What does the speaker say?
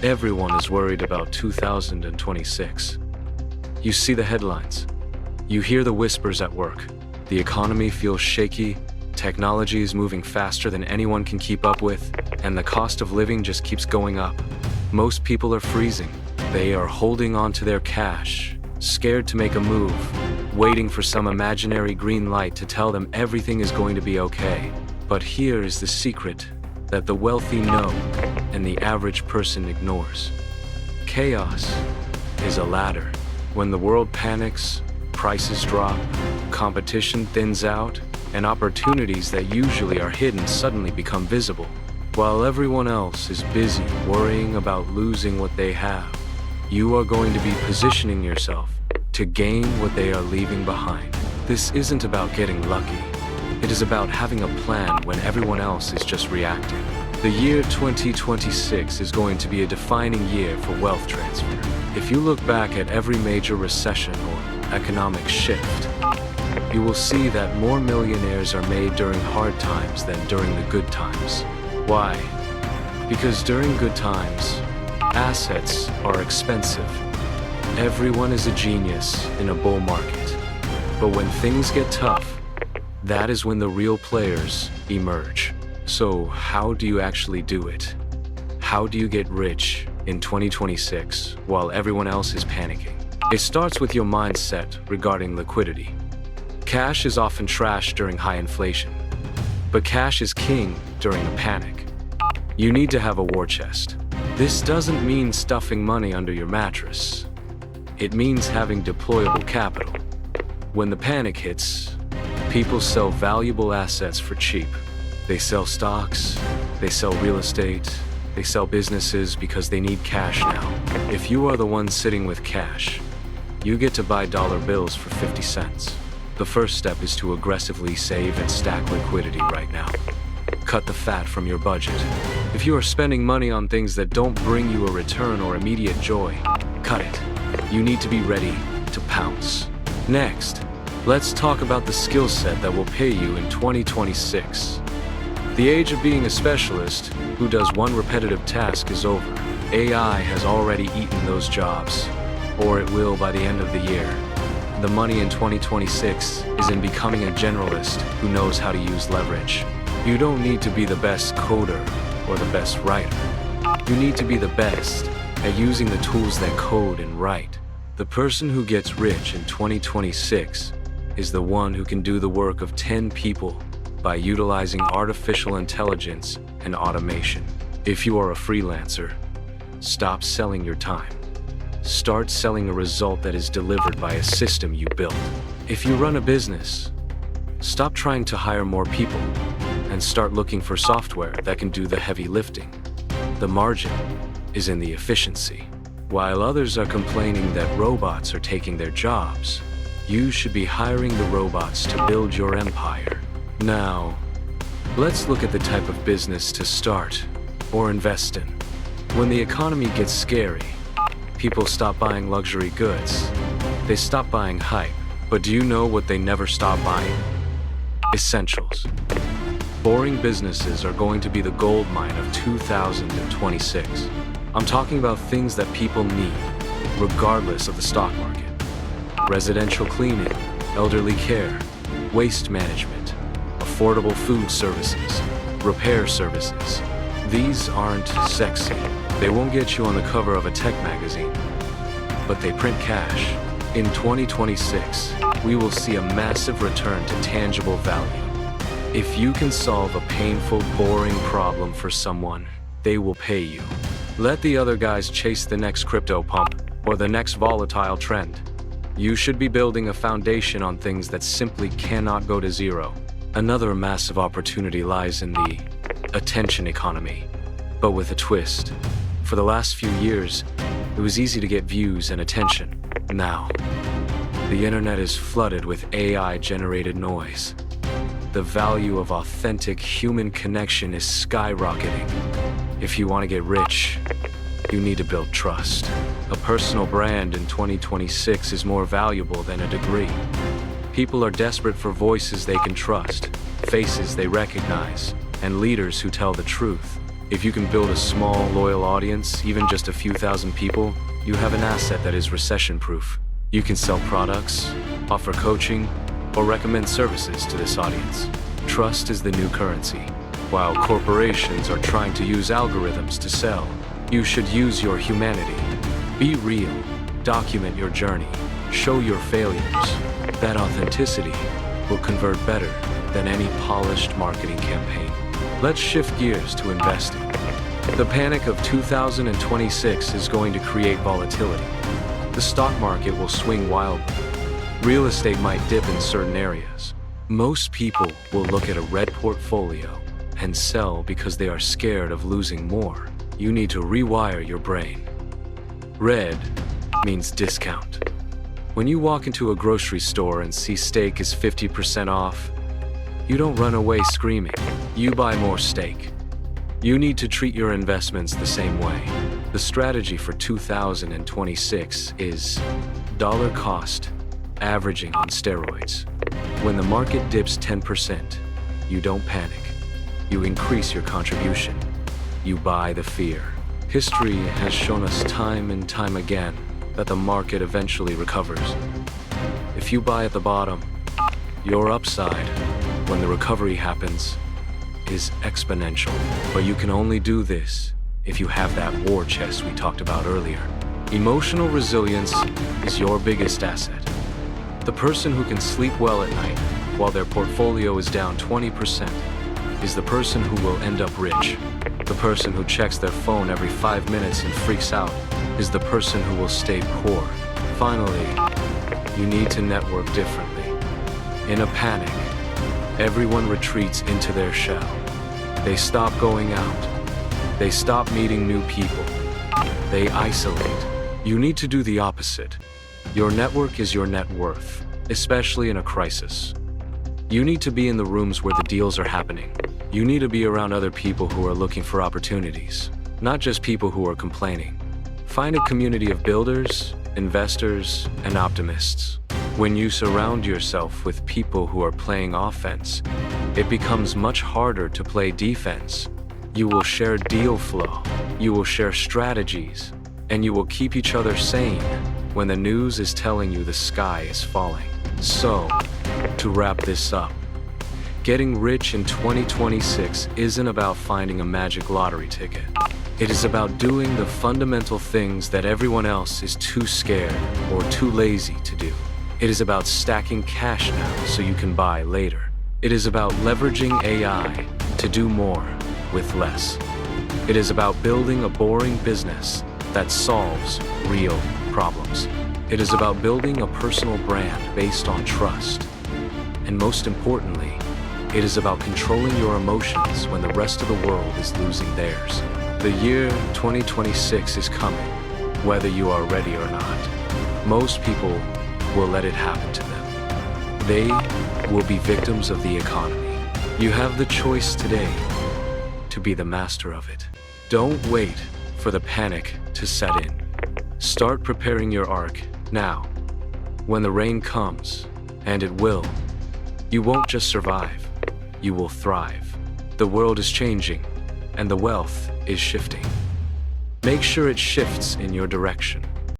Everyone is worried about 2026. You see the headlines. You hear the whispers at work. The economy feels shaky, technology is moving faster than anyone can keep up with, and the cost of living just keeps going up. Most people are freezing. They are holding on to their cash, scared to make a move, waiting for some imaginary green light to tell them everything is going to be okay. But here is the secret that the wealthy know and the average person ignores. Chaos is a ladder. When the world panics, prices drop, competition thins out, and opportunities that usually are hidden suddenly become visible. While everyone else is busy worrying about losing what they have, you are going to be positioning yourself to gain what they are leaving behind. This isn't about getting lucky. It is about having a plan when everyone else is just reacting. The year 2026 is going to be a defining year for wealth transfer. If you look back at every major recession or economic shift, you will see that more millionaires are made during hard times than during the good times. Why? Because during good times, assets are expensive. Everyone is a genius in a bull market. But when things get tough, that is when the real players emerge. So how do you actually do it? How do you get rich in 2026 while everyone else is panicking? It starts with your mindset regarding liquidity. Cash is often trashed during high inflation, but cash is king during a panic. You need to have a war chest. This doesn't mean stuffing money under your mattress. It means having deployable capital. When the panic hits, people sell valuable assets for cheap. They sell stocks, they sell real estate, they sell businesses because they need cash now. If you are the one sitting with cash, you get to buy dollar bills for 50 cents. The first step is to aggressively save and stack liquidity right now. Cut the fat from your budget. If you are spending money on things that don't bring you a return or immediate joy, cut it. You need to be ready to pounce. Next, let's talk about the skill set that will pay you in 2026. The age of being a specialist who does one repetitive task is over. AI has already eaten those jobs, or it will by the end of the year. The money in 2026 is in becoming a generalist who knows how to use leverage. You don't need to be the best coder or the best writer. You need to be the best at using the tools that code and write. The person who gets rich in 2026 is the one who can do the work of 10 people by utilizing artificial intelligence and automation. If you are a freelancer, stop selling your time. Start selling a result that is delivered by a system you built. If you run a business, stop trying to hire more people and start looking for software that can do the heavy lifting. The margin is in the efficiency. While others are complaining that robots are taking their jobs, you should be hiring the robots to build your empire. Now, let's look at the type of business to start or invest in. When the economy gets scary, people stop buying luxury goods. They stop buying hype. But do you know what they never stop buying? Essentials. Boring businesses are going to be the gold mine of 2026. I'm talking about things that people need, regardless of the stock market. Residential cleaning, elderly care, waste management, affordable food services, repair services. These aren't sexy. They won't get you on the cover of a tech magazine, but they print cash. In 2026, we will see a massive return to tangible value. If you can solve a painful, boring problem for someone, they will pay you. Let the other guys chase the next crypto pump or the next volatile trend. You should be building a foundation on things that simply cannot go to zero. Another massive opportunity lies in the attention economy, but with a twist. For the last few years, it was easy to get views and attention. Now, the internet is flooded with AI-generated noise. The value of authentic human connection is skyrocketing. If you want to get rich, you need to build trust. A personal brand in 2026 is more valuable than a degree. People are desperate for voices they can trust, faces they recognize, and leaders who tell the truth. If you can build a small, loyal audience, even just a few thousand people, you have an asset that is recession-proof. You can sell products, offer coaching, or recommend services to this audience. Trust is the new currency. While corporations are trying to use algorithms to sell, you should use your humanity. Be real, document your journey, show your failures. That authenticity will convert better than any polished marketing campaign. Let's shift gears to investing. The panic of 2026 is going to create volatility. The stock market will swing wildly. Real estate might dip in certain areas. Most people will look at a red portfolio and sell because they are scared of losing more. You need to rewire your brain. Red means discount. When you walk into a grocery store and see steak is 50% off, you don't run away screaming. You buy more steak. You need to treat your investments the same way. The strategy for 2026 is dollar cost averaging on steroids. When the market dips 10%, you don't panic. You increase your contribution. You buy the fear. History has shown us time and time again that the market eventually recovers. If you buy at the bottom, your upside, when the recovery happens, is exponential. But you can only do this if you have that war chest we talked about earlier. Emotional resilience is your biggest asset. The person who can sleep well at night while their portfolio is down 20% is the person who will end up rich. The person who checks their phone every 5 minutes and freaks out is the person who will stay poor. Finally, you need to network differently. In a panic, everyone retreats into their shell. They stop going out. They stop meeting new people. They isolate. You need to do the opposite. Your network is your net worth, especially in a crisis. You need to be in the rooms where the deals are happening. You need to be around other people who are looking for opportunities, not just people who are complaining. Find a community of builders, investors, and optimists. When you surround yourself with people who are playing offense, it becomes much harder to play defense. You will share deal flow, you will share strategies, and you will keep each other sane when the news is telling you the sky is falling. So, to wrap this up, getting rich in 2026 isn't about finding a magic lottery ticket. It is about doing the fundamental things that everyone else is too scared or too lazy to do. It is about stacking cash now so you can buy later. It is about leveraging AI to do more with less. It is about building a boring business that solves real problems. It is about building a personal brand based on trust. And most importantly, it is about controlling your emotions when the rest of the world is losing theirs. The year 2026 is coming, whether you are ready or not. Most people will let it happen to them. They will be victims of the economy. You have the choice today to be the master of it. Don't wait for the panic to set in. Start preparing your ark now. When the rain comes, and it will, you won't just survive, you will thrive. The world is changing, and the wealth is shifting. Make sure it shifts in your direction.